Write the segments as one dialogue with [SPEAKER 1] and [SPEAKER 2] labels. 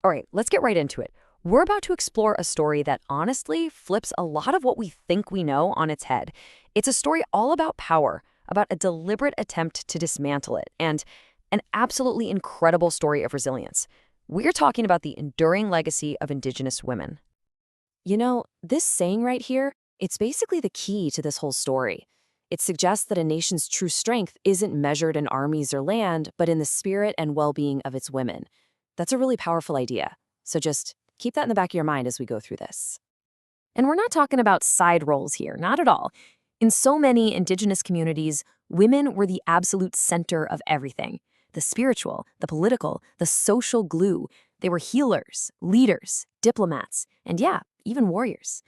[SPEAKER 1] All right, let's get right into it. We're about to explore a story that honestly flips a lot of what we think we know on its head. It's a story all about power, about a deliberate attempt to dismantle it, and an absolutely incredible story of resilience. We're talking about the enduring legacy of Indigenous women. This saying right here, it's basically the key to this whole story. It suggests that a nation's true strength isn't measured in armies or land, but in the spirit and well-being of its women. That's a really powerful idea. So just keep that in the back of your mind as we go through this. And we're not talking about side roles here, not at all. In so many Indigenous communities, women were the absolute center of everything. The spiritual, the political, the social glue. They were healers, leaders, diplomats, and yeah, even warriors.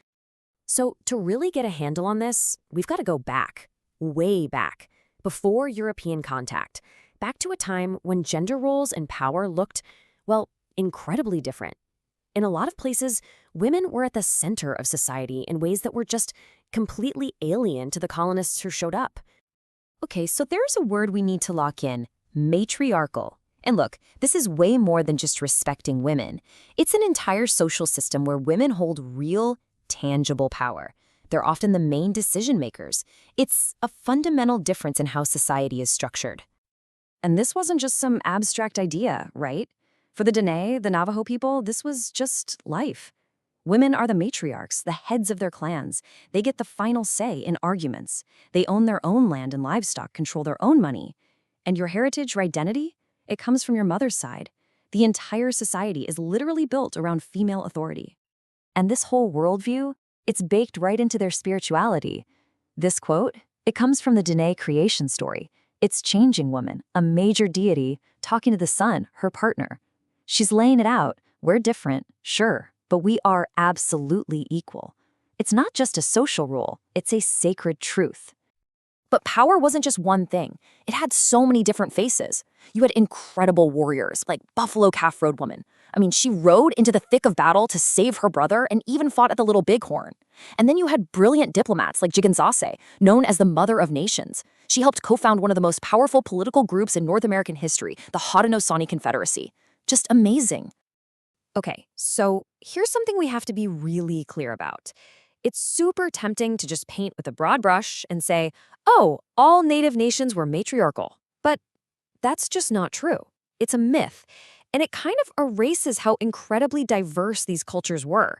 [SPEAKER 1] So to really get a handle on this, we've got to go back, way back, before European contact, back to a time when gender roles and power looked, well, incredibly different. In a lot of places, women were at the center of society in ways that were just completely alien to the colonists who showed up. Okay, so there's a word we need to lock in: matriarchal. And look, this is way more than just respecting women. It's an entire social system where women hold real, tangible power. They're often the main decision makers. It's a fundamental difference in how society is structured. And this wasn't just some abstract idea, right? For the Dene, the Navajo people, this was just life. Women are the matriarchs, the heads of their clans. They get the final say in arguments. They own their own land and livestock, control their own money. And your heritage or identity? It comes from your mother's side. The entire society is literally built around female authority. And this whole worldview, it's baked right into their spirituality. This quote, it comes from the Dene creation story. It's changing woman, a major deity, talking to the sun, her partner. She's laying it out. We're different, sure, but we are absolutely equal. It's not just a social rule, it's a sacred truth. But power wasn't just one thing. It had so many different faces. You had incredible warriors, like Buffalo Calf Road Woman. I mean, she rode into the thick of battle to save her brother and even fought at the Little Bighorn. And then you had brilliant diplomats like Jigansase, known as the Mother of Nations. She helped co-found one of the most powerful political groups in North American history, the Haudenosaunee Confederacy. Just amazing. Okay, so here's something we have to be really clear about. It's super tempting to just paint with a broad brush and say, oh, all Native nations were matriarchal. But that's just not true. It's a myth, and it kind of erases how incredibly diverse these cultures were.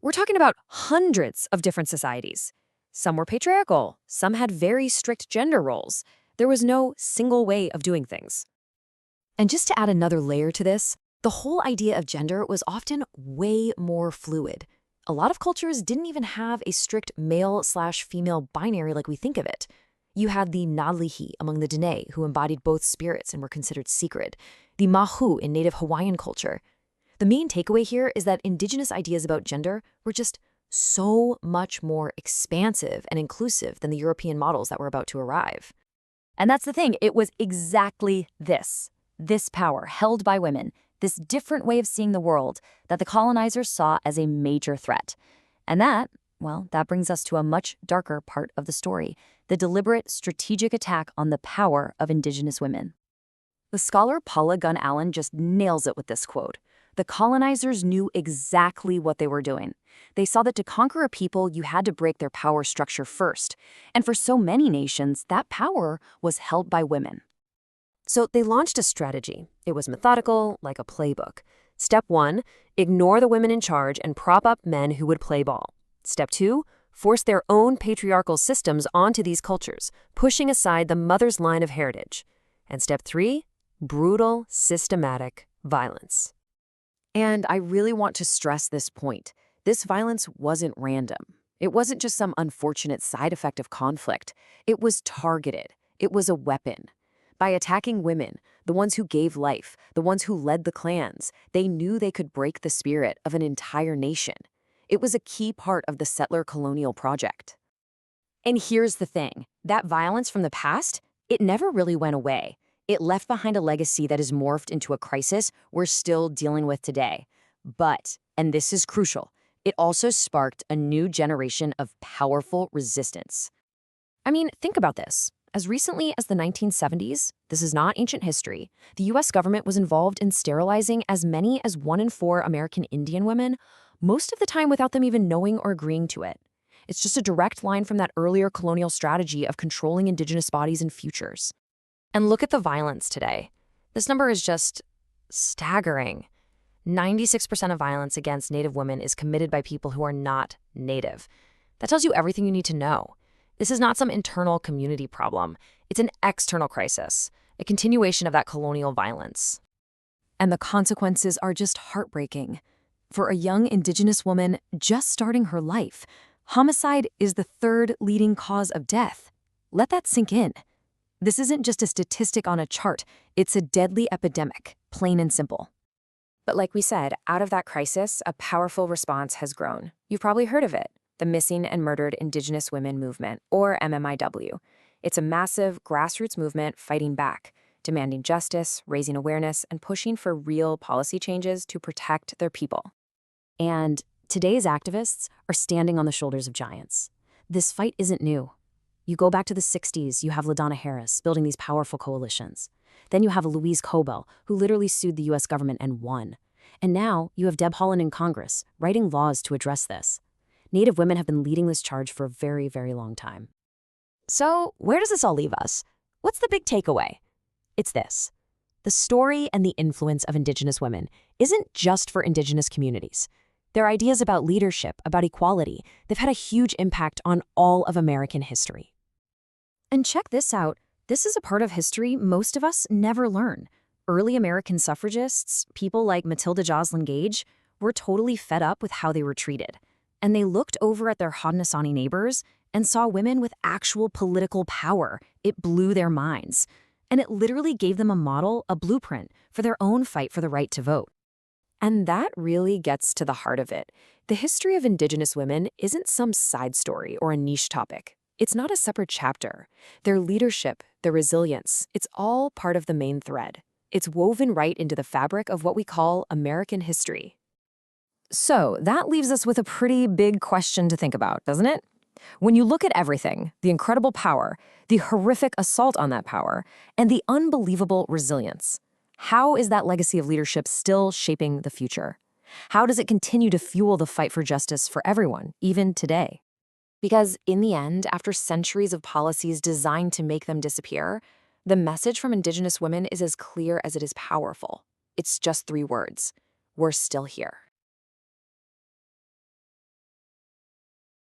[SPEAKER 1] We're talking about hundreds of different societies. Some were patriarchal, some had very strict gender roles. There was no single way of doing things. And just to add another layer to this, the whole idea of gender was often way more fluid. A lot of cultures didn't even have a strict male/female binary like we think of it. You had the Nalihi among the Dene, who embodied both spirits and were considered sacred. The Mahu in native Hawaiian culture. The main takeaway here is that Indigenous ideas about gender were just so much more expansive and inclusive than the European models that were about to arrive. And that's the thing, it was exactly this power held by women, this different way of seeing the world that the colonizers saw as a major threat. And that brings us to a much darker part of the story, the deliberate strategic attack on the power of Indigenous women. The scholar Paula Gunn Allen just nails it with this quote. The colonizers knew exactly what they were doing. They saw that to conquer a people, you had to break their power structure first. And for so many nations, that power was held by women. So they launched a strategy. It was methodical, like a playbook. Step 1, ignore the women in charge and prop up men who would play ball. Step 2, force their own patriarchal systems onto these cultures, pushing aside the mother's line of heritage. And step 3, brutal, systematic violence. And I really want to stress this point. This violence wasn't random. It wasn't just some unfortunate side effect of conflict. It was targeted. It was a weapon. By attacking women, the ones who gave life, the ones who led the clans, they knew they could break the spirit of an entire nation. It was a key part of the settler colonial project. And here's the thing, that violence from the past, it never really went away. It left behind a legacy that is morphed into a crisis we're still dealing with today. But, and this is crucial, it also sparked a new generation of powerful resistance. I mean, think about this. As recently as the 1970s, this is not ancient history, the US government was involved in sterilizing as many as 1 in 4 American Indian women, most of the time without them even knowing or agreeing to it. It's just a direct line from that earlier colonial strategy of controlling Indigenous bodies and futures. And look at the violence today. This number is just staggering. 96% of violence against Native women is committed by people who are not Native. That tells you everything you need to know. This is not some internal community problem. It's an external crisis, a continuation of that colonial violence. And the consequences are just heartbreaking. For a young Indigenous woman just starting her life, homicide is the 3rd leading cause of death. Let that sink in. This isn't just a statistic on a chart. It's a deadly epidemic, plain and simple. But like we said, out of that crisis, a powerful response has grown. You've probably heard of it, the Missing and Murdered Indigenous Women Movement, or MMIW. It's a massive grassroots movement fighting back, demanding justice, raising awareness, and pushing for real policy changes to protect their people. And today's activists are standing on the shoulders of giants. This fight isn't new. You go back to the 60s, you have LaDonna Harris building these powerful coalitions. Then you have Louise Cobell, who literally sued the US government and won. And now you have Deb Haaland in Congress, writing laws to address this. Native women have been leading this charge for a very, very long time. So where does this all leave us? What's the big takeaway? It's this. The story and the influence of Indigenous women isn't just for Indigenous communities. Their ideas about leadership, about equality, they've had a huge impact on all of American history. And check this out. This is a part of history most of us never learn. Early American suffragists, people like Matilda Joslyn Gage, were totally fed up with how they were treated. And they looked over at their Haudenosaunee neighbors and saw women with actual political power. It blew their minds. And it literally gave them a model, a blueprint, for their own fight for the right to vote. And that really gets to the heart of it. The history of Indigenous women isn't some side story or a niche topic. It's not a separate chapter. Their leadership, their resilience, it's all part of the main thread. It's woven right into the fabric of what we call American history. So that leaves us with a pretty big question to think about, doesn't it? When you look at everything, the incredible power, the horrific assault on that power, and the unbelievable resilience, how is that legacy of leadership still shaping the future? How does it continue to fuel the fight for justice for everyone, even today? Because in the end, after centuries of policies designed to make them disappear, the message from Indigenous women is as clear as it is powerful. It's just 3 words. We're still here.